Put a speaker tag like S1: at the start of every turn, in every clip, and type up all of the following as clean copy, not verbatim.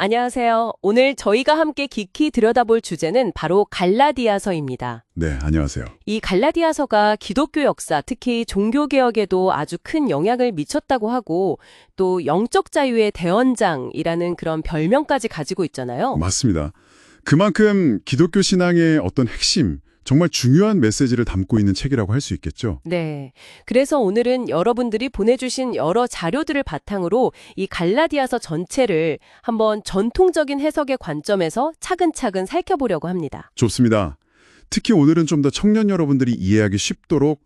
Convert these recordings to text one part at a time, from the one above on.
S1: 안녕하세요. 오늘 저희가 함께 깊이 들여다볼 주제는 바로 갈라디아서입니다.
S2: 네, 안녕하세요.
S1: 이 갈라디아서가 기독교 역사, 특히 종교개혁에도 아주 큰 영향을 미쳤다고 하고 또 영적 자유의 대원장이라는 그런 별명까지 가지고 있잖아요.
S2: 맞습니다. 그만큼 기독교 신앙의 어떤 핵심, 정말 중요한 메시지를 담고 있는 책이라고 할 수 있겠죠.
S1: 네. 그래서 오늘은 여러분들이 보내주신 여러 자료들을 바탕으로 이 갈라디아서 전체를 한번 전통적인 해석의 관점에서 차근차근 살펴보려고 합니다.
S2: 좋습니다. 특히 오늘은 좀 더 청년 여러분들이 이해하기 쉽도록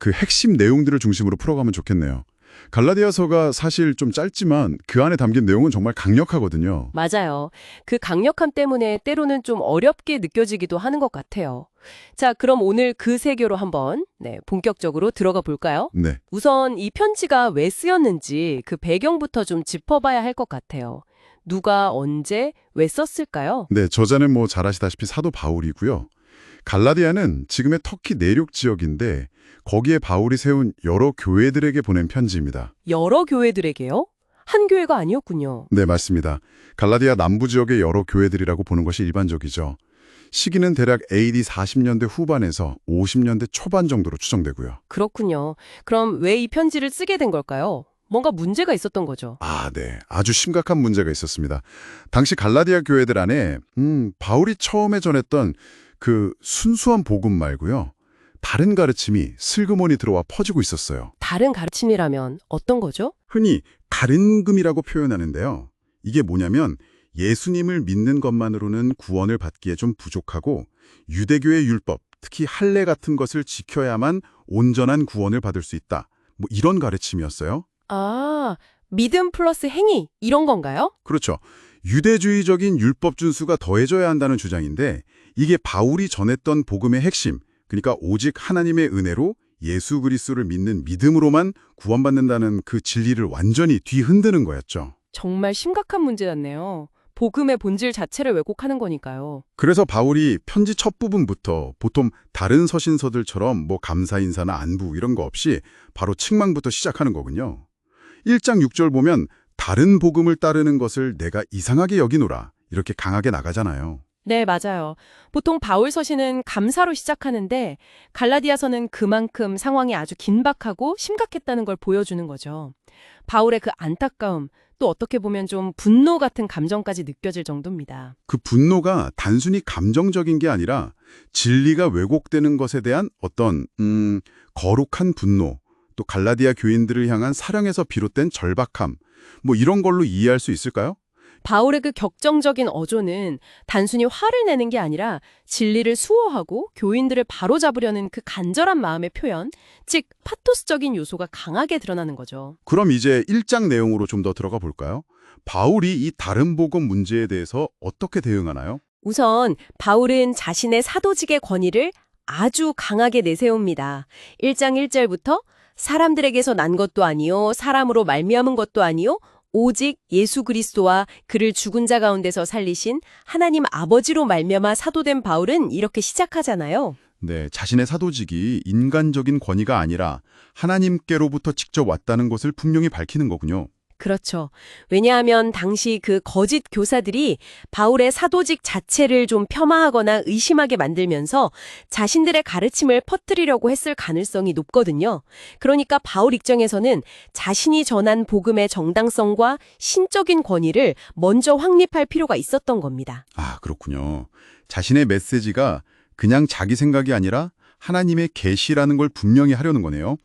S2: 그 핵심 내용들을 중심으로 풀어가면 좋겠네요. 갈라디아서가 사실 좀 짧지만 그 안에 담긴 내용은 정말 강력하거든요.
S1: 맞아요. 그 강력함 때문에 때로는 좀 어렵게 느껴지기도 하는 것 같아요. 자, 그럼 오늘 그 세계로 한번 본격적으로 들어가 볼까요?
S2: 네,
S1: 우선 이 편지가 왜 쓰였는지 그 배경부터 좀 짚어봐야 할 것 같아요. 누가 언제 왜 썼을까요?
S2: 네, 저자는 뭐 잘 아시다시피 사도 바울이고요. 갈라디아는 지금의 터키 내륙 지역인데 거기에 바울이 세운 여러 교회들에게 보낸 편지입니다.
S1: 여러 교회들에게요? 한 교회가 아니었군요.
S2: 네, 맞습니다. 갈라디아 남부 지역의 여러 교회들이라고 보는 것이 일반적이죠. 시기는 대략 AD 40년대 후반에서 50년대 초반 정도로 추정되고요.
S1: 그렇군요. 그럼 왜 이 편지를 쓰게 된 걸까요? 뭔가 문제가 있었던 거죠.
S2: 네. 아주 심각한 문제가 있었습니다. 당시 갈라디아 교회들 안에 바울이 처음에 전했던 그 순수한 복음 말고요. 다른 가르침이 슬그머니 들어와 퍼지고 있었어요.
S1: 다른 가르침이라면 어떤 거죠?
S2: 흔히 가른금이라고 표현하는데요. 이게 뭐냐면 예수님을 믿는 것만으로는 구원을 받기에 좀 부족하고 유대교의 율법, 특히 할례 같은 것을 지켜야만 온전한 구원을 받을 수 있다. 뭐 이런 가르침이었어요.
S1: 아, 믿음 플러스 행위 이런 건가요?
S2: 그렇죠. 유대주의적인 율법 준수가 더해져야 한다는 주장인데 이게 바울이 전했던 복음의 핵심, 그러니까 오직 하나님의 은혜로 예수 그리스도를 믿는 믿음으로만 구원받는다는 그 진리를 완전히 뒤흔드는 거였죠.
S1: 정말 심각한 문제였네요. 복음의 본질 자체를 왜곡하는 거니까요.
S2: 그래서 바울이 편지 첫 부분부터 보통 다른 서신서들처럼 뭐 감사 인사나 안부 이런 거 없이 바로 책망부터 시작하는 거군요. 1장 6절 보면 다른 복음을 따르는 것을 내가 이상하게 여기노라 이렇게 강하게 나가잖아요.
S1: 네, 맞아요. 보통 바울 서신은 감사로 시작하는데 갈라디아서는 그만큼 상황이 아주 긴박하고 심각했다는 걸 보여주는 거죠. 바울의 그 안타까움, 또 어떻게 보면 좀 분노 같은 감정까지 느껴질 정도입니다.
S2: 그 분노가 단순히 감정적인 게 아니라 진리가 왜곡되는 것에 대한 어떤 거룩한 분노, 또 갈라디아 교인들을 향한 사랑에서 비롯된 절박함, 뭐 이런 걸로 이해할 수 있을까요?
S1: 바울의 그 격정적인 어조는 단순히 화를 내는 게 아니라 진리를 수호하고 교인들을 바로잡으려는 그 간절한 마음의 표현, 즉 파토스적인 요소가 강하게 드러나는 거죠.
S2: 그럼 이제 1장 내용으로 좀 더 들어가 볼까요? 바울이 이 다른 복음 문제에 대해서 어떻게 대응하나요?
S1: 우선 바울은 자신의 사도직의 권위를 아주 강하게 내세웁니다. 1장 1절부터 사람들에게서 난 것도 아니요 사람으로 말미암은 것도 아니요 오직 예수 그리스도와 그를 죽은 자 가운데서 살리신 하나님 아버지로 말미암아 사도된 바울은 이렇게 시작하잖아요.
S2: 네, 자신의 사도직이 인간적인 권위가 아니라 하나님께로부터 직접 왔다는 것을 분명히 밝히는 거군요.
S1: 그렇죠. 왜냐하면 당시 그 거짓 교사들이 바울의 사도직 자체를 좀 폄하하거나 의심하게 만들면서 자신들의 가르침을 퍼뜨리려고 했을 가능성이 높거든요. 그러니까 바울 입장에서는 자신이 전한 복음의 정당성과 신적인 권위를 먼저 확립할 필요가 있었던 겁니다.
S2: 그렇군요. 자신의 메시지가 그냥 자기 생각이 아니라 하나님의 계시라는 걸 분명히 하려는 거네요.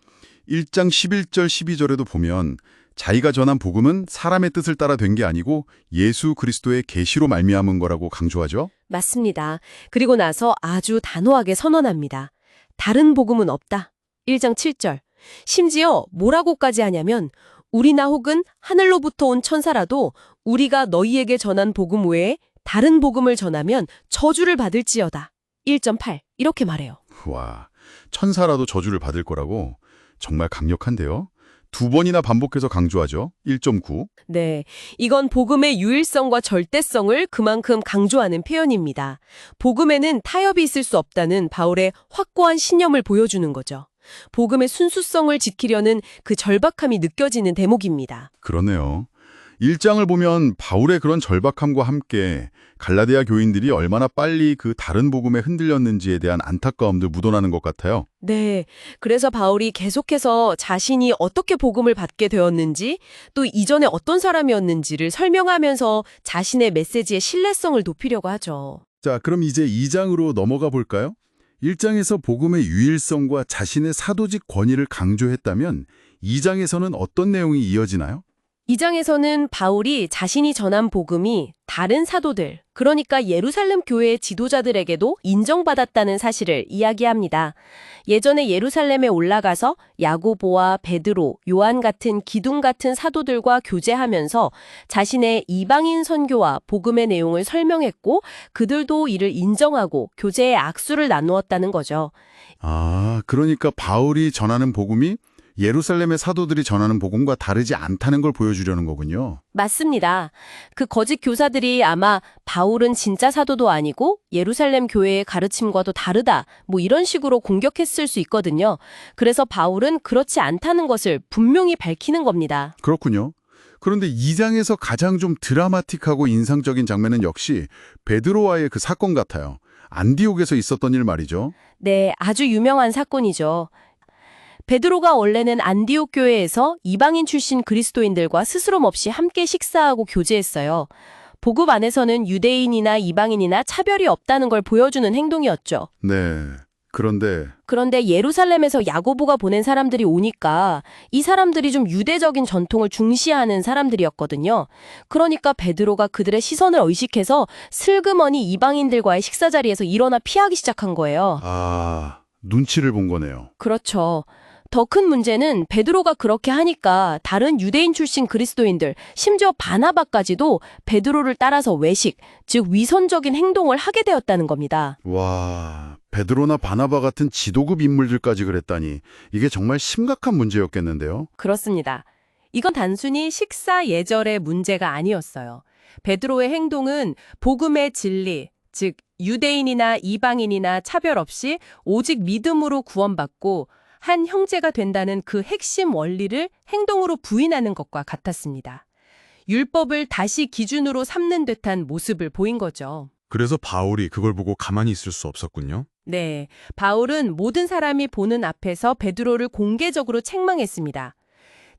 S2: 1장 11절 12절에도 보면 자기가 전한 복음은 사람의 뜻을 따라 된 게 아니고 예수 그리스도의 계시로 말미암은 거라고 강조하죠.
S1: 맞습니다. 그리고 나서 아주 단호하게 선언합니다. 다른 복음은 없다. 1장 7절. 심지어 뭐라고까지 하냐면 우리나 혹은 하늘로부터 온 천사라도 우리가 너희에게 전한 복음 외에 다른 복음을 전하면 저주를 받을지어다. 1.8 이렇게 말해요.
S2: 와, 천사라도 저주를 받을 거라고 정말 강력한데요. 두 번이나 반복해서 강조하죠. 1.9.
S1: 네, 이건 복음의 유일성과 절대성을 그만큼 강조하는 표현입니다. 복음에는 타협이 있을 수 없다는 바울의 확고한 신념을 보여주는 거죠. 복음의 순수성을 지키려는 그 절박함이 느껴지는 대목입니다.
S2: 그러네요. 1장을 보면 바울의 그런 절박함과 함께 갈라디아 교인들이 얼마나 빨리 그 다른 복음에 흔들렸는지에 대한 안타까움도 묻어나는 것 같아요.
S1: 네. 그래서 바울이 계속해서 자신이 어떻게 복음을 받게 되었는지, 또 이전에 어떤 사람이었는지를 설명하면서 자신의 메시지의 신뢰성을 높이려고 하죠.
S2: 자, 그럼 이제 2장으로 넘어가 볼까요? 1장에서 복음의 유일성과 자신의 사도직 권위를 강조했다면 2장에서는 어떤 내용이 이어지나요?
S1: 이 장에서는 바울이 자신이 전한 복음이 다른 사도들, 그러니까 예루살렘 교회의 지도자들에게도 인정받았다는 사실을 이야기합니다. 예전에 예루살렘에 올라가서 야고보와 베드로, 요한 같은 기둥 같은 사도들과 교제하면서 자신의 이방인 선교와 복음의 내용을 설명했고 그들도 이를 인정하고 교제의 악수를 나누었다는 거죠.
S2: 아, 그러니까 바울이 전하는 복음이 예루살렘의 사도들이 전하는 복음과 다르지 않다는 걸 보여주려는 거군요.
S1: 맞습니다. 그 거짓 교사들이 아마 바울은 진짜 사도도 아니고 예루살렘 교회의 가르침과도 다르다, 뭐 이런 식으로 공격했을 수 있거든요. 그래서 바울은 그렇지 않다는 것을 분명히 밝히는 겁니다.
S2: 그렇군요. 그런데 2장에서 가장 좀 드라마틱하고 인상적인 장면은 역시 베드로와의 그 사건 같아요. 안디옥에서 있었던 일 말이죠.
S1: 네, 아주 유명한 사건이죠. 베드로가 원래는 안디옥 교회에서 이방인 출신 그리스도인들과 스스럼 없이 함께 식사하고 교제했어요. 복음 안에서는 유대인이나 이방인이나 차별이 없다는 걸 보여주는 행동이었죠.
S2: 네.
S1: 그런데 예루살렘에서 야고보가 보낸 사람들이 오니까 이 사람들이 좀 유대적인 전통을 중시하는 사람들이었거든요. 그러니까 베드로가 그들의 시선을 의식해서 슬그머니 이방인들과의 식사 자리에서 일어나 피하기 시작한 거예요.
S2: 아, 눈치를 본 거네요.
S1: 그렇죠. 더 큰 문제는 베드로가 그렇게 하니까 다른 유대인 출신 그리스도인들, 심지어 바나바까지도 베드로를 따라서 외식, 즉 위선적인 행동을 하게 되었다는 겁니다.
S2: 와, 베드로나 바나바 같은 지도급 인물들까지 그랬다니 이게 정말 심각한 문제였겠는데요.
S1: 그렇습니다. 이건 단순히 식사 예절의 문제가 아니었어요. 베드로의 행동은 복음의 진리, 즉 유대인이나 이방인이나 차별 없이 오직 믿음으로 구원받고 한 형제가 된다는 그 핵심 원리를 행동으로 부인하는 것과 같았습니다. 율법을 다시 기준으로 삼는 듯한 모습을 보인 거죠.
S3: 그래서 바울이 그걸 보고 가만히 있을 수 없었군요.
S1: 네, 바울은 모든 사람이 보는 앞에서 베드로를 공개적으로 책망했습니다.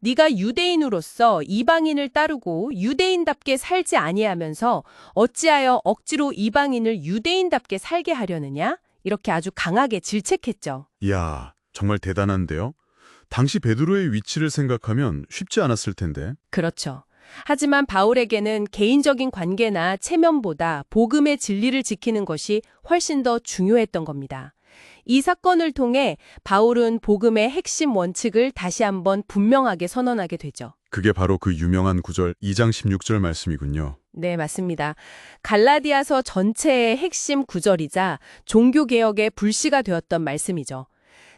S1: 네가 유대인으로서 이방인을 따르고 유대인답게 살지 아니하면서 어찌하여 억지로 이방인을 유대인답게 살게 하려느냐? 이렇게 아주 강하게 질책했죠.
S3: 이야, 정말 대단한데요? 당시 베드로의 위치를 생각하면 쉽지 않았을 텐데.
S1: 그렇죠. 하지만 바울에게는 개인적인 관계나 체면보다 복음의 진리를 지키는 것이 훨씬 더 중요했던 겁니다. 이 사건을 통해 바울은 복음의 핵심 원칙을 다시 한번 분명하게 선언하게 되죠.
S3: 그게 바로 그 유명한 구절 2장 16절 말씀이군요.
S1: 네, 맞습니다. 갈라디아서 전체의 핵심 구절이자 종교개혁의 불씨가 되었던 말씀이죠.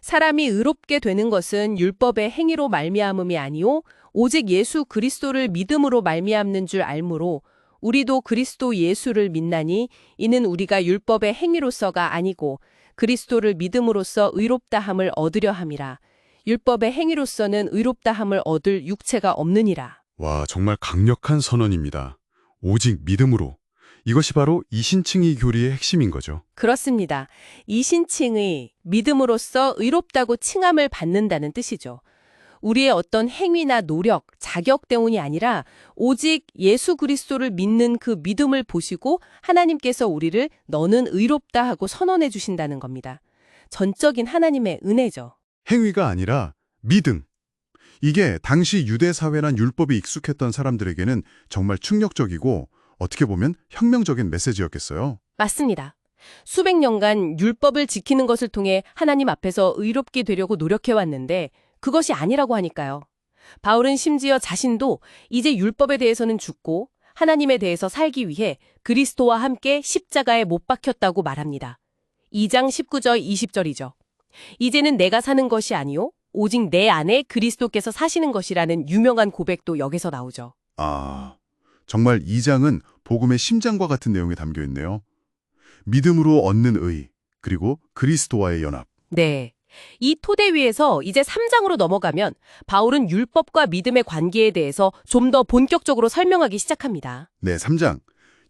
S1: 사람이 의롭게 되는 것은 율법의 행위로 말미암음이 아니오 오직 예수 그리스도를 믿음으로 말미암는 줄 알므로 우리도 그리스도 예수를 믿나니 이는 우리가 율법의 행위로서가 아니고 그리스도를 믿음으로써 의롭다함을 얻으려 함이라. 율법의 행위로서는 의롭다함을 얻을 육체가 없느니라.
S3: 와, 정말 강력한 선언입니다. 오직 믿음으로. 이것이 바로 이신칭의 교리의 핵심인 거죠.
S1: 그렇습니다. 이신칭의 믿음으로써 의롭다고 칭함을 받는다는 뜻이죠. 우리의 어떤 행위나 노력, 자격 때문이 아니라 오직 예수 그리스도를 믿는 그 믿음을 보시고 하나님께서 우리를 너는 의롭다 하고 선언해 주신다는 겁니다. 전적인 하나님의 은혜죠.
S3: 행위가 아니라 믿음. 이게 당시 유대 사회란 율법이 익숙했던 사람들에게는 정말 충격적이고 어떻게 보면 혁명적인 메시지였겠어요.
S1: 맞습니다. 수백 년간 율법을 지키는 것을 통해 하나님 앞에서 의롭게 되려고 노력해왔는데 그것이 아니라고 하니까요. 바울은 심지어 자신도 이제 율법에 대해서는 죽고 하나님에 대해서 살기 위해 그리스도와 함께 십자가에 못 박혔다고 말합니다. 2장 19절 20절이죠. 이제는 내가 사는 것이 아니요 오직 내 안에 그리스도께서 사시는 것이라는 유명한 고백도 여기서 나오죠.
S2: 아, 정말 2장은 복음의 심장과 같은 내용이 담겨 있네요. 믿음으로 얻는 의, 그리고 그리스도와의 연합.
S1: 네. 이 토대 위에서 이제 3장으로 넘어가면 바울은 율법과 믿음의 관계에 대해서 좀 더 본격적으로 설명하기 시작합니다.
S3: 네, 3장.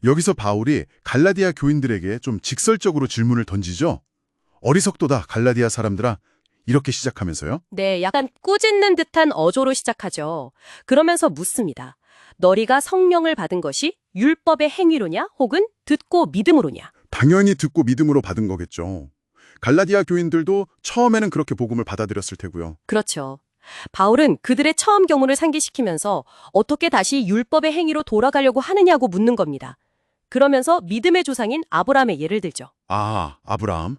S3: 여기서 바울이 갈라디아 교인들에게 좀 직설적으로 질문을 던지죠. 어리석도다, 갈라디아 사람들아. 이렇게 시작하면서요.
S1: 네, 약간 꾸짖는 듯한 어조로 시작하죠. 그러면서 묻습니다. 너희가 성령을 받은 것이 율법의 행위로냐 혹은 듣고 믿음으로냐?
S3: 당연히 듣고 믿음으로 받은 거겠죠. 갈라디아 교인들도 처음에는 그렇게 복음을 받아들였을 테고요.
S1: 그렇죠. 바울은 그들의 처음 경우를 상기시키면서 어떻게 다시 율법의 행위로 돌아가려고 하느냐고 묻는 겁니다. 그러면서 믿음의 조상인 아브라함의 예를 들죠.
S3: 아, 아브라함.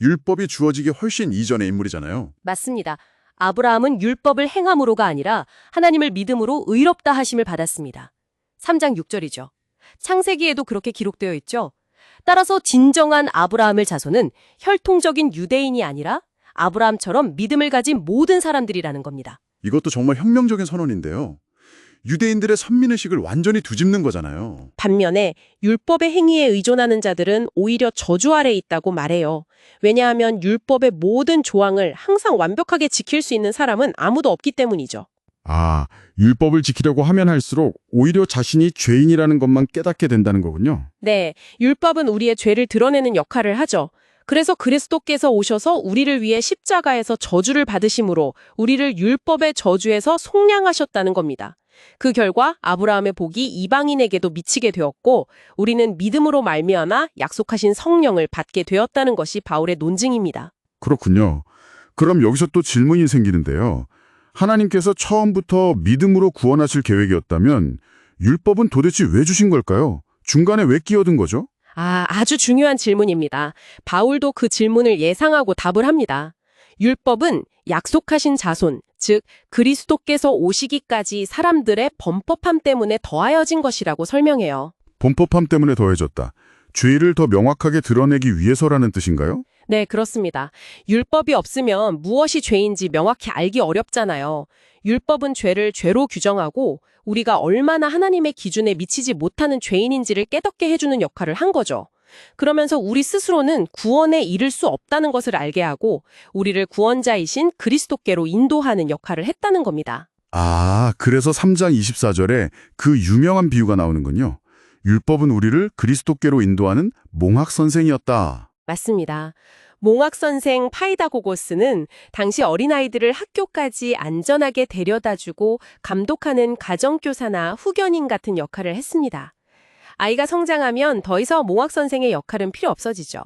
S3: 율법이 주어지기 훨씬 이전의 인물이잖아요.
S1: 맞습니다. 아브라함은 율법을 행함으로가 아니라 하나님을 믿음으로 의롭다 하심을 받았습니다. 3장 6절이죠. 창세기에도 그렇게 기록되어 있죠. 따라서 진정한 아브라함의 자손은 혈통적인 유대인이 아니라 아브라함처럼 믿음을 가진 모든 사람들이라는 겁니다.
S3: 이것도 정말 혁명적인 선언인데요. 유대인들의 선민의식을 완전히 뒤집는 거잖아요.
S1: 반면에 율법의 행위에 의존하는 자들은 오히려 저주 아래에 있다고 말해요. 왜냐하면 율법의 모든 조항을 항상 완벽하게 지킬 수 있는 사람은 아무도 없기 때문이죠.
S4: 아, 율법을 지키려고 하면 할수록 오히려 자신이 죄인이라는 것만 깨닫게 된다는 거군요.
S1: 네, 율법은 우리의 죄를 드러내는 역할을 하죠. 그래서 그리스도께서 오셔서 우리를 위해 십자가에서 저주를 받으심으로 우리를 율법의 저주에서 속량하셨다는 겁니다. 그 결과 아브라함의 복이 이방인에게도 미치게 되었고 우리는 믿음으로 말미암아 약속하신 성령을 받게 되었다는 것이 바울의 논증입니다.
S4: 그렇군요. 그럼 여기서 또 질문이 생기는데요. 하나님께서 처음부터 믿음으로 구원하실 계획이었다면 율법은 도대체 왜 주신 걸까요? 중간에 왜 끼어든 거죠?
S1: 아주 중요한 질문입니다. 바울도 그 질문을 예상하고 답을 합니다. 율법은 약속하신 자손, 즉 그리스도께서 오시기까지 사람들의 범법함 때문에 더하여진 것이라고 설명해요.
S4: 범법함 때문에 더해졌다. 죄를 더 명확하게 드러내기 위해서라는 뜻인가요?
S1: 네, 그렇습니다. 율법이 없으면 무엇이 죄인지 명확히 알기 어렵잖아요. 율법은 죄를 죄로 규정하고 우리가 얼마나 하나님의 기준에 미치지 못하는 죄인인지를 깨닫게 해주는 역할을 한 거죠. 그러면서 우리 스스로는 구원에 이를 수 없다는 것을 알게 하고 우리를 구원자이신 그리스도께로 인도하는 역할을 했다는 겁니다.
S4: 아, 그래서 3장 24절에 그 유명한 비유가 나오는군요. 율법은 우리를 그리스도께로 인도하는 몽학 선생이었다.
S1: 맞습니다. 몽학 선생 파이다고고스는 당시 어린아이들을 학교까지 안전하게 데려다주고 감독하는 가정교사나 후견인 같은 역할을 했습니다. 아이가 성장하면 더 이상 몽학 선생의 역할은 필요 없어지죠.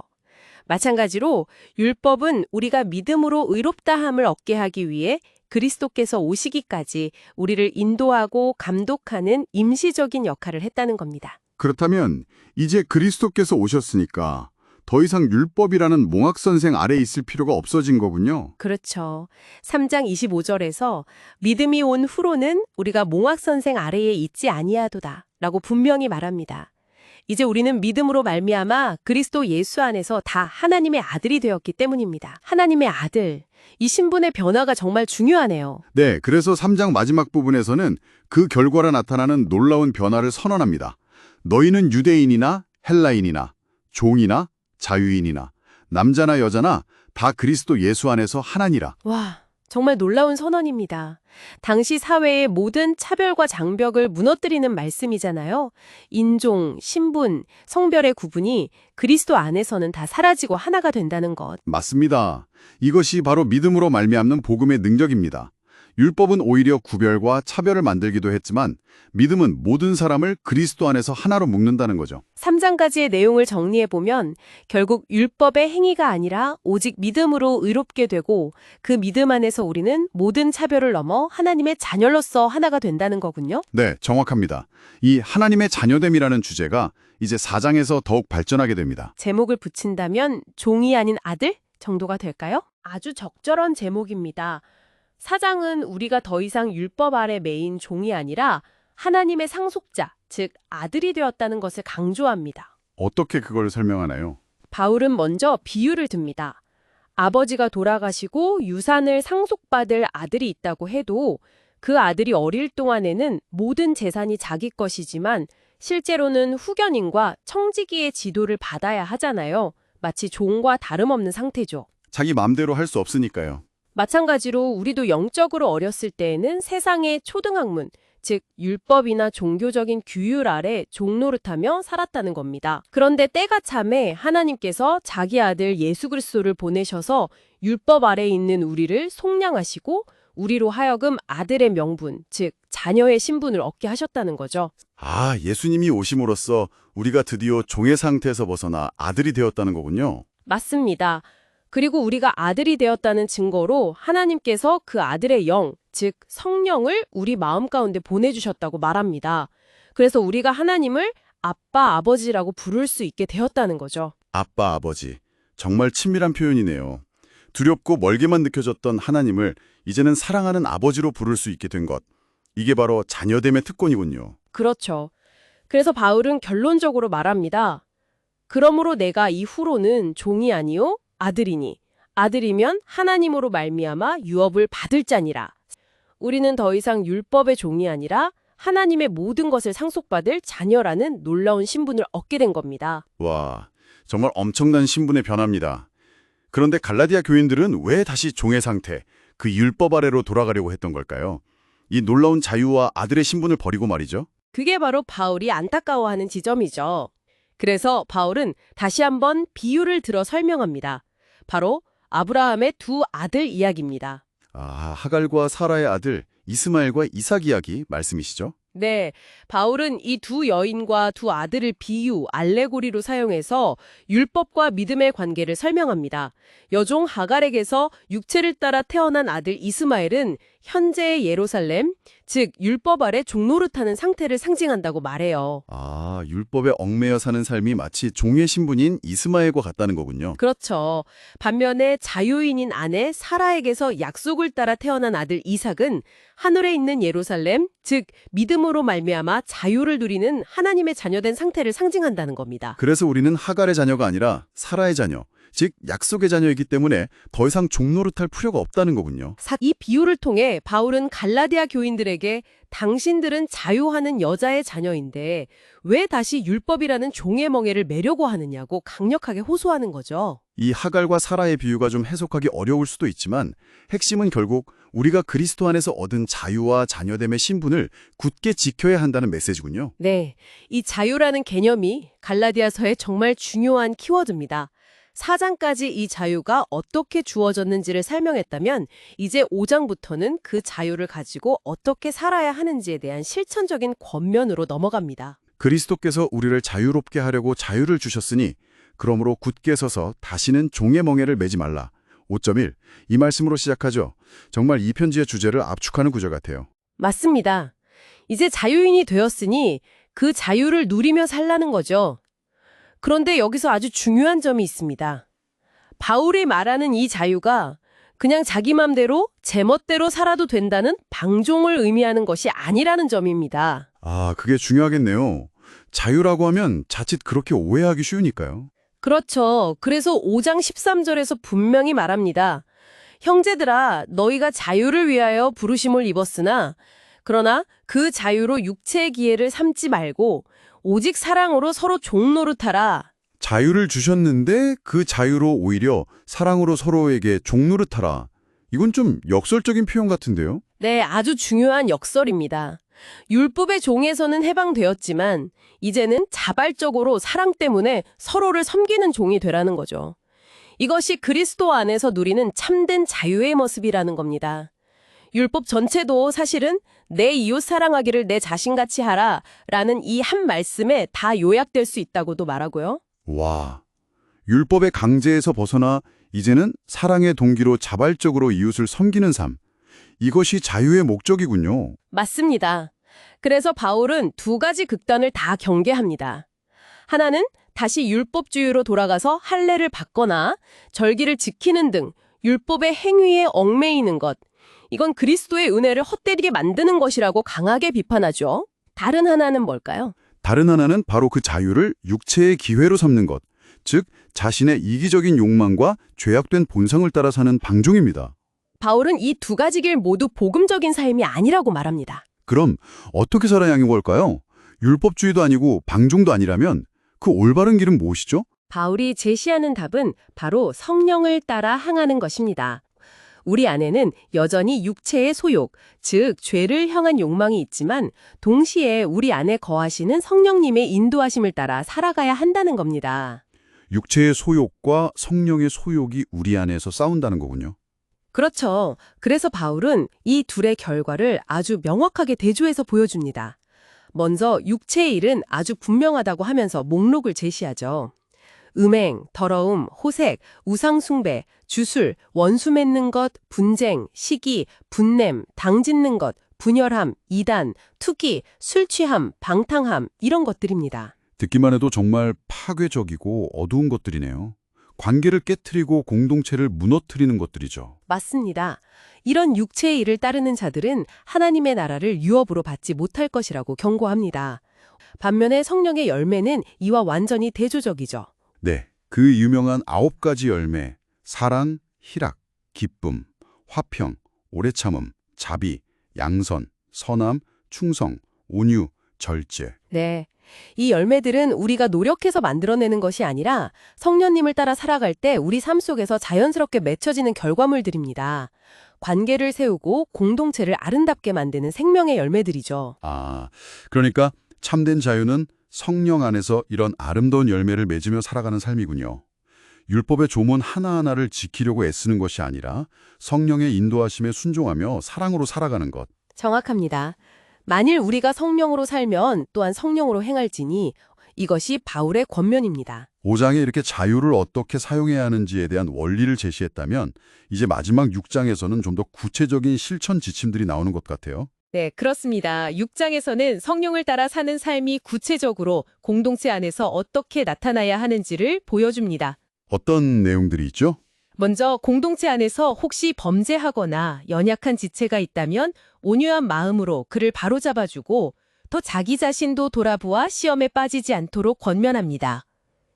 S1: 마찬가지로 율법은 우리가 믿음으로 의롭다함을 얻게 하기 위해 그리스도께서 오시기까지 우리를 인도하고 감독하는 임시적인 역할을 했다는 겁니다.
S2: 그렇다면 이제 그리스도께서 오셨으니까 더 이상 율법이라는 몽학선생 아래에 있을 필요가 없어진 거군요.
S1: 그렇죠. 3장 25절에서 믿음이 온 후로는 우리가 몽학 선생 아래에 있지 아니하도다 라고 분명히 말합니다. 이제 우리는 믿음으로 말미암아 그리스도 예수 안에서 다 하나님의 아들이 되었기 때문입니다. 하나님의 아들, 이 신분의 변화가 정말 중요하네요.
S2: 네, 그래서 3장 마지막 부분에서는 그 결과로 나타나는 놀라운 변화를 선언합니다. 너희는 유대인이나 헬라인이나 종이나 자유인이나 남자나 여자나 다 그리스도 예수 안에서 하나니라.
S1: 와, 정말 놀라운 선언입니다. 당시 사회의 모든 차별과 장벽을 무너뜨리는 말씀이잖아요. 인종, 신분, 성별의 구분이 그리스도 안에서는 다 사라지고 하나가 된다는 것.
S2: 맞습니다. 이것이 바로 믿음으로 말미암는 복음의 능력입니다. 율법은 오히려 구별과 차별을 만들기도 했지만 믿음은 모든 사람을 그리스도 안에서 하나로 묶는다는 거죠.
S1: 3장까지의 내용을 정리해보면 결국 율법의 행위가 아니라 오직 믿음으로 의롭게 되고 그 믿음 안에서 우리는 모든 차별을 넘어 하나님의 자녀로서 하나가 된다는 거군요.
S2: 네, 정확합니다. 이 하나님의 자녀됨이라는 주제가 이제 4장에서 더욱 발전하게 됩니다.
S1: 제목을 붙인다면 종이 아닌 아들 정도가 될까요? 아주 적절한 제목입니다. 4장은 우리가 더 이상 율법 아래 매인 종이 아니라 하나님의 상속자, 즉 아들이 되었다는 것을 강조합니다.
S2: 어떻게 그걸 설명하나요?
S1: 바울은 먼저 비유를 듭니다. 아버지가 돌아가시고 유산을 상속받을 아들이 있다고 해도 그 아들이 어릴 동안에는 모든 재산이 자기 것이지만 실제로는 후견인과 청지기의 지도를 받아야 하잖아요. 마치 종과 다름없는 상태죠.
S2: 자기 마음대로 할 수 없으니까요.
S1: 마찬가지로 우리도 영적으로 어렸을 때에는 세상의 초등학문, 즉 율법이나 종교적인 규율 아래 종노릇하며 살았다는 겁니다. 그런데 때가 참에 하나님께서 자기 아들 예수 그리스도를 보내셔서 율법 아래 있는 우리를 속량하시고 우리로 하여금 아들의 명분, 즉 자녀의 신분을 얻게 하셨다는 거죠.
S2: 아, 예수님이 오심으로써 우리가 드디어 종의 상태에서 벗어나 아들이 되었다는 거군요.
S1: 맞습니다. 그리고 우리가 아들이 되었다는 증거로 하나님께서 그 아들의 영, 즉 성령을 우리 마음 가운데 보내주셨다고 말합니다. 그래서 우리가 하나님을 아빠, 아버지라고 부를 수 있게 되었다는 거죠.
S2: 아빠, 아버지. 정말 친밀한 표현이네요. 두렵고 멀게만 느껴졌던 하나님을 이제는 사랑하는 아버지로 부를 수 있게 된 것. 이게 바로 자녀됨의 특권이군요.
S1: 그렇죠. 그래서 바울은 결론적으로 말합니다. 그러므로 내가 이후로는 종이 아니요 아들이니 아들이면 하나님으로 말미암아 유업을 받을 자니라. 우리는 더 이상 율법의 종이 아니라 하나님의 모든 것을 상속받을 자녀라는 놀라운 신분을 얻게 된 겁니다.
S2: 와, 정말 엄청난 신분의 변화입니다. 그런데 갈라디아 교인들은 왜 다시 종의 상태, 그 율법 아래로 돌아가려고 했던 걸까요? 이 놀라운 자유와 아들의 신분을 버리고 말이죠.
S1: 그게 바로 바울이 안타까워하는 지점이죠. 그래서 바울은 다시 한번 비유를 들어 설명합니다. 바로 아브라함의 두 아들 이야기입니다.
S2: 아, 하갈과 사라의 아들 이스마엘과 이삭 이야기 말씀이시죠?
S1: 네, 바울은 이 두 여인과 두 아들을 비유, 알레고리로 사용해서 율법과 믿음의 관계를 설명합니다. 여종 하갈에게서 육체를 따라 태어난 아들 이스마엘은 현재의 예루살렘, 즉 율법 아래 종노릇하는 상태를 상징한다고 말해요.
S2: 아, 율법에 얽매여 사는 삶이 마치 종의 신분인 이스마엘과 같다는 거군요.
S1: 그렇죠. 반면에 자유인인 아내 사라에게서 약속을 따라 태어난 아들 이삭은 하늘에 있는 예루살렘, 즉 믿음으로 말미암아 자유를 누리는 하나님의 자녀된 상태를 상징한다는 겁니다.
S2: 그래서 우리는 하갈의 자녀가 아니라 사라의 자녀, 즉 약속의 자녀이기 때문에 더 이상 종노릇할 필요가 없다는 거군요.
S1: 이 비유를 통해 바울은 갈라디아 교인들에게 당신들은 자유하는 여자의 자녀인데 왜 다시 율법이라는 종의 멍에를 매려고 하느냐고 강력하게 호소하는 거죠.
S2: 이 하갈과 사라의 비유가 좀 해석하기 어려울 수도 있지만 핵심은 결국 우리가 그리스도 안에서 얻은 자유와 자녀됨의 신분을 굳게 지켜야 한다는 메시지군요.
S1: 네, 이 자유라는 개념이 갈라디아서의 정말 중요한 키워드입니다. 4장까지 이 자유가 어떻게 주어졌는지를 설명했다면 이제 5장부터는 그 자유를 가지고 어떻게 살아야 하는지에 대한 실천적인 권면으로 넘어갑니다.
S2: 그리스도께서 우리를 자유롭게 하려고 자유를 주셨으니 그러므로 굳게 서서 다시는 종의 멍에를 매지 말라. 5.1. 이 말씀으로 시작하죠. 정말 이 편지의 주제를 압축하는 구절 같아요.
S1: 맞습니다. 이제 자유인이 되었으니 그 자유를 누리며 살라는 거죠. 그런데 여기서 아주 중요한 점이 있습니다. 바울이 말하는 이 자유가 그냥 자기 맘대로 제멋대로 살아도 된다는 방종을 의미하는 것이 아니라는 점입니다.
S2: 아, 그게 중요하겠네요. 자유라고 하면 자칫 그렇게 오해하기 쉬우니까요.
S1: 그렇죠. 그래서 5장 13절에서 분명히 말합니다. 형제들아, 너희가 자유를 위하여 부르심을 입었으나 그러나 그 자유로 육체의 기회를 삼지 말고 오직 사랑으로 서로 종노릇하라.
S2: 자유를 주셨는데 그 자유로 오히려 사랑으로 서로에게 종노릇하라. 이건 좀 역설적인 표현 같은데요?
S1: 네, 아주 중요한 역설입니다. 율법의 종에서는 해방되었지만 이제는 자발적으로 사랑 때문에 서로를 섬기는 종이 되라는 거죠. 이것이 그리스도 안에서 누리는 참된 자유의 모습이라는 겁니다. 율법 전체도 사실은 내 이웃 사랑하기를 내 자신같이 하라 라는 이 한 말씀에 다 요약될 수 있다고도 말하고요.
S2: 와, 율법의 강제에서 벗어나 이제는 사랑의 동기로 자발적으로 이웃을 섬기는 삶. 이것이 자유의 목적이군요.
S1: 맞습니다. 그래서 바울은 두 가지 극단을 다 경계합니다. 하나는 다시 율법주의로 돌아가서 할례를 받거나 절기를 지키는 등 율법의 행위에 얽매이는 것. 이건 그리스도의 은혜를 헛되게 만드는 것이라고 강하게 비판하죠. 다른 하나는 뭘까요?
S2: 다른 하나는 바로 그 자유를 육체의 기회로 삼는 것. 즉, 자신의 이기적인 욕망과 죄악된 본성을 따라 사는 방종입니다.
S1: 바울은 이 두 가지 길 모두 복음적인 삶이 아니라고 말합니다.
S2: 그럼 어떻게 살아야 하는 걸까요? 율법주의도 아니고 방종도 아니라면 그 올바른 길은 무엇이죠?
S1: 바울이 제시하는 답은 바로 성령을 따라 항하는 것입니다. 우리 안에는 여전히 육체의 소욕, 즉 죄를 향한 욕망이 있지만 동시에 우리 안에 거하시는 성령님의 인도하심을 따라 살아가야 한다는 겁니다.
S2: 육체의 소욕과 성령의 소욕이 우리 안에서 싸운다는 거군요.
S1: 그렇죠. 그래서 바울은 이 둘의 결과를 아주 명확하게 대조해서 보여줍니다. 먼저 육체의 일은 아주 분명하다고 하면서 목록을 제시하죠. 음행, 더러움, 호색, 우상숭배, 주술, 원수 맺는 것, 분쟁, 시기, 분냄, 당짓는 것, 분열함, 이단, 투기, 술 취함, 방탕함 이런 것들입니다.
S2: 듣기만 해도 정말 파괴적이고 어두운 것들이네요. 관계를 깨트리고 공동체를 무너뜨리는 것들이죠.
S1: 맞습니다. 이런 육체의 일을 따르는 자들은 하나님의 나라를 유업으로 받지 못할 것이라고 경고합니다. 반면에 성령의 열매는 이와 완전히 대조적이죠.
S2: 네, 그 유명한 9가지 열매, 사랑, 희락, 기쁨, 화평, 오래 참음, 자비, 양선, 선함, 충성, 온유, 절제.
S1: 네. 이 열매들은 우리가 노력해서 만들어내는 것이 아니라 성령님을 따라 살아갈 때 우리 삶 속에서 자연스럽게 맺혀지는 결과물들입니다. 관계를 세우고 공동체를 아름답게 만드는 생명의 열매들이죠.
S2: 아, 그러니까 참된 자유는 성령 안에서 이런 아름다운 열매를 맺으며 살아가는 삶이군요. 율법의 조문 하나하나를 지키려고 애쓰는 것이 아니라 성령의 인도하심에 순종하며 사랑으로 살아가는 것.
S1: 정확합니다. 만일 우리가 성령으로 살면 또한 성령으로 행할지니 이것이 바울의 권면입니다.
S2: 5장에 이렇게 자유를 어떻게 사용해야 하는지에 대한 원리를 제시했다면 이제 마지막 6장에서는 좀 더 구체적인 실천 지침들이 나오는 것 같아요.
S1: 네, 그렇습니다. 6장에서는 성령을 따라 사는 삶이 구체적으로 공동체 안에서 어떻게 나타나야 하는지를 보여줍니다.
S2: 어떤 내용들이 있죠?
S1: 먼저 공동체 안에서 혹시 범죄하거나 연약한 지체가 있다면 온유한 마음으로 그를 바로잡아주고 더 자기 자신도 돌아보아 시험에 빠지지 않도록 권면합니다.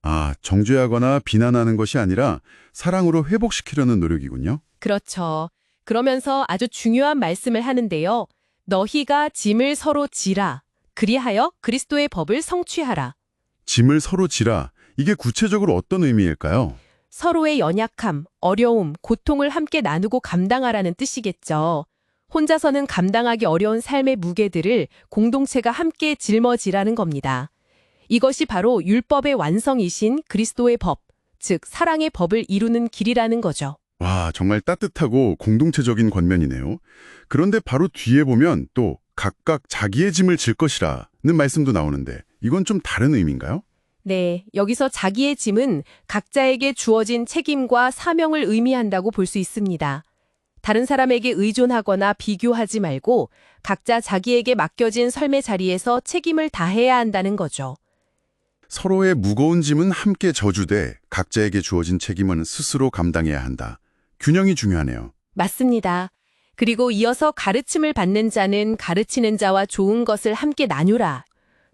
S2: 아, 정죄하거나 비난하는 것이 아니라 사랑으로 회복시키려는 노력이군요.
S1: 그렇죠. 그러면서 아주 중요한 말씀을 하는데요. 너희가 짐을 서로 지라. 그리하여 그리스도의 법을 성취하라.
S2: 짐을 서로 지라. 이게 구체적으로 어떤 의미일까요?
S1: 서로의 연약함, 어려움, 고통을 함께 나누고 감당하라는 뜻이겠죠. 혼자서는 감당하기 어려운 삶의 무게들을 공동체가 함께 짊어지라는 겁니다. 이것이 바로 율법의 완성이신 그리스도의 법, 즉 사랑의 법을 이루는 길이라는 거죠.
S2: 와, 정말 따뜻하고 공동체적인 권면이네요. 그런데 바로 뒤에 보면 또 각각 자기의 짐을 질 것이라는 말씀도 나오는데 이건 좀 다른 의미인가요?
S1: 네, 여기서 자기의 짐은 각자에게 주어진 책임과 사명을 의미한다고 볼 수 있습니다. 다른 사람에게 의존하거나 비교하지 말고 각자 자기에게 맡겨진 삶의 자리에서 책임을 다해야 한다는 거죠.
S2: 서로의 무거운 짐은 함께 져주되 각자에게 주어진 책임은 스스로 감당해야 한다. 균형이 중요하네요.
S1: 맞습니다. 그리고 이어서 가르침을 받는 자는 가르치는 자와 좋은 것을 함께 나누라.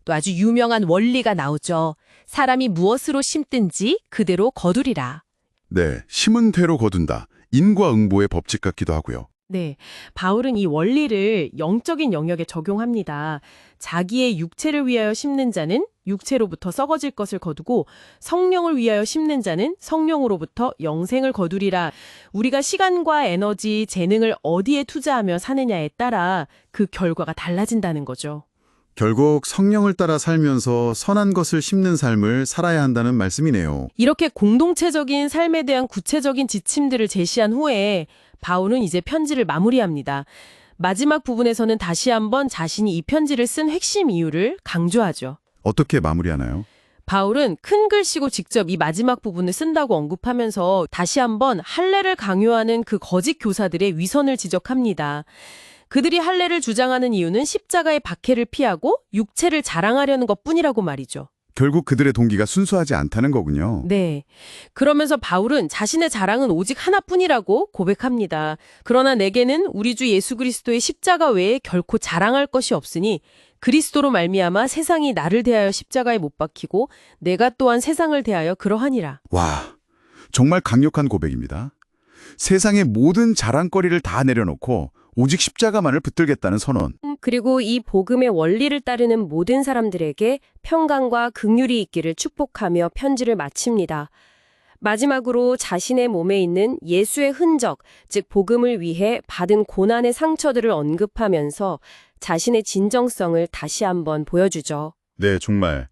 S1: 또 아주 유명한 원리가 나오죠. 사람이 무엇으로 심든지 그대로 거두리라.
S2: 네, 심은 대로 거둔다. 인과응보의 법칙 같기도 하고요.
S1: 네, 바울은 이 원리를 영적인 영역에 적용합니다. 자기의 육체를 위하여 심는 자는 육체로부터 썩어질 것을 거두고 성령을 위하여 심는 자는 성령으로부터 영생을 거두리라. 우리가 시간과 에너지, 재능을 어디에 투자하며 사느냐에 따라 그 결과가 달라진다는 거죠.
S2: 결국 성령을 따라 살면서 선한 것을 심는 삶을 살아야 한다는 말씀이네요.
S1: 이렇게 공동체적인 삶에 대한 구체적인 지침들을 제시한 후에 바울은 이제 편지를 마무리합니다. 마지막 부분에서는 다시 한번 자신이 이 편지를 쓴 핵심 이유를 강조하죠.
S2: 어떻게 마무리하나요?
S1: 바울은 큰 글씨고 직접 이 마지막 부분을 쓴다고 언급하면서 다시 한번 할례를 강요하는 그 거짓 교사들의 위선을 지적합니다. 그들이 할례를 주장하는 이유는 십자가의 박해를 피하고 육체를 자랑하려는 것뿐이라고 말이죠.
S2: 결국 그들의 동기가 순수하지 않다는 거군요.
S1: 네. 그러면서 바울은 자신의 자랑은 오직 하나뿐이라고 고백합니다. 그러나 내게는 우리 주 예수 그리스도의 십자가 외에 결코 자랑할 것이 없으니 그리스도로 말미암아 세상이 나를 대하여 십자가에 못 박히고 내가 또한 세상을 대하여 그러하니라.
S2: 와, 정말 강력한 고백입니다. 세상의 모든 자랑거리를 다 내려놓고 오직 십자가만을 붙들겠다는 선언.
S1: 그리고 이 복음의 원리를 따르는 모든 사람들에게 평강과 긍휼이 있기를 축복하며 편지를 마칩니다. 마지막으로 자신의 몸에 있는 예수의 흔적, 즉 복음을 위해 받은 고난의 상처들을 언급하면서 자신의 진정성을 다시 한번 보여주죠.
S2: 네, 정말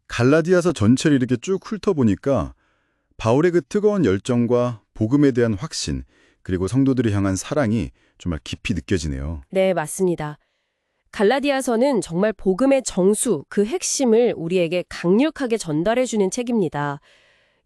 S2: 갈라디아서 전체를 이렇게 쭉 훑어보니까 바울의 그 뜨거운 열정과 복음에 대한 확신, 그리고 성도들을 향한 사랑이 정말 깊이 느껴지네요.
S1: 네, 맞습니다. 갈라디아서는 정말 복음의 정수, 그 핵심을 우리에게 강력하게 전달해주는 책입니다.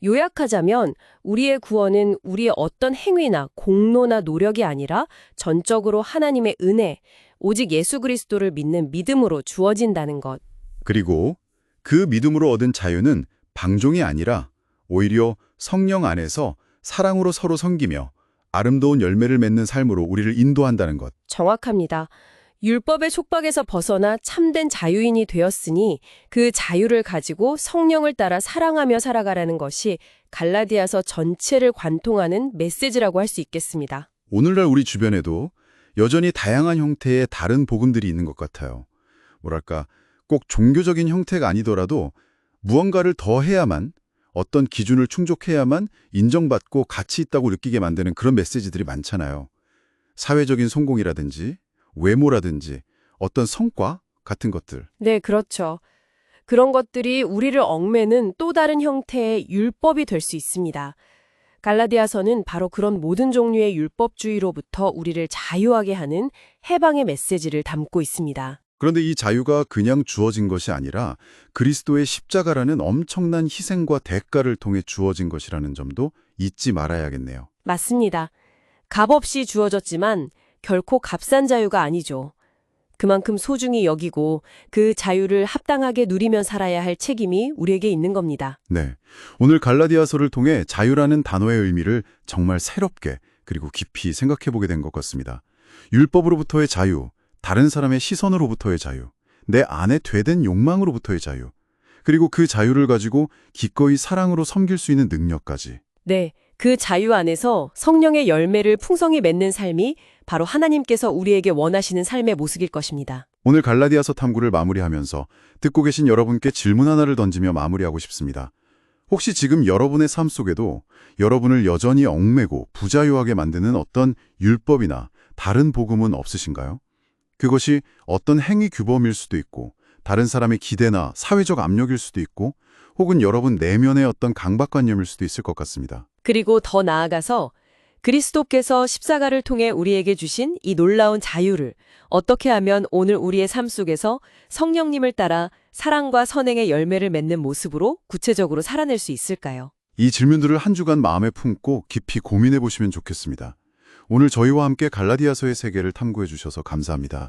S1: 요약하자면 우리의 구원은 우리의 어떤 행위나 공로나 노력이 아니라 전적으로 하나님의 은혜, 오직 예수 그리스도를 믿는 믿음으로 주어진다는 것.
S2: 그리고 그 믿음으로 얻은 자유는 방종이 아니라 오히려 성령 안에서 사랑으로 서로 섬기며 아름다운 열매를 맺는 삶으로 우리를 인도한다는 것.
S1: 정확합니다. 율법의 속박에서 벗어나 참된 자유인이 되었으니 그 자유를 가지고 성령을 따라 사랑하며 살아가라는 것이 갈라디아서 전체를 관통하는 메시지라고 할 수 있겠습니다.
S2: 오늘날 우리 주변에도 여전히 다양한 형태의 다른 복음들이 있는 것 같아요. 뭐랄까, 꼭 종교적인 형태가 아니더라도 무언가를 더 해야만, 어떤 기준을 충족해야만 인정받고 가치 있다고 느끼게 만드는 그런 메시지들이 많잖아요. 사회적인 성공이라든지 외모라든지 어떤 성과 같은 것들.
S1: 네, 그렇죠. 그런 것들이 우리를 얽매는 또 다른 형태의 율법이 될 수 있습니다. 갈라디아서는 바로 그런 모든 종류의 율법주의로부터 우리를 자유하게 하는 해방의 메시지를 담고 있습니다.
S2: 그런데 이 자유가 그냥 주어진 것이 아니라 그리스도의 십자가라는 엄청난 희생과 대가를 통해 주어진 것이라는 점도 잊지 말아야겠네요.
S1: 맞습니다. 값없이 주어졌지만 결코 값싼 자유가 아니죠. 그만큼 소중히 여기고 그 자유를 합당하게 누리며 살아야 할 책임이 우리에게 있는 겁니다.
S2: 네, 오늘 갈라디아서를 통해 자유라는 단어의 의미를 정말 새롭게 그리고 깊이 생각해보게 된 것 같습니다. 율법으로부터의 자유, 다른 사람의 시선으로부터의 자유, 내 안에 되된 욕망으로부터의 자유, 그리고 그 자유를 가지고 기꺼이 사랑으로 섬길 수 있는 능력까지.
S1: 네, 그 자유 안에서 성령의 열매를 풍성히 맺는 삶이 바로 하나님께서 우리에게 원하시는 삶의 모습일 것입니다.
S2: 오늘 갈라디아서 탐구를 마무리하면서 듣고 계신 여러분께 질문 하나를 던지며 마무리하고 싶습니다. 혹시 지금 여러분의 삶 속에도 여러분을 여전히 얽매고 부자유하게 만드는 어떤 율법이나 다른 복음은 없으신가요? 그것이 어떤 행위 규범일 수도 있고 다른 사람의 기대나 사회적 압력일 수도 있고 혹은 여러분 내면의 어떤 강박관념일 수도 있을 것 같습니다.
S1: 그리고 더 나아가서 그리스도께서 십자가를 통해 우리에게 주신 이 놀라운 자유를 어떻게 하면 오늘 우리의 삶 속에서 성령님을 따라 사랑과 선행의 열매를 맺는 모습으로 구체적으로 살아낼 수 있을까요?
S2: 이 질문들을 한 주간 마음에 품고 깊이 고민해 보시면 좋겠습니다. 오늘 저희와 함께 갈라디아서의 세계를 탐구해 주셔서 감사합니다.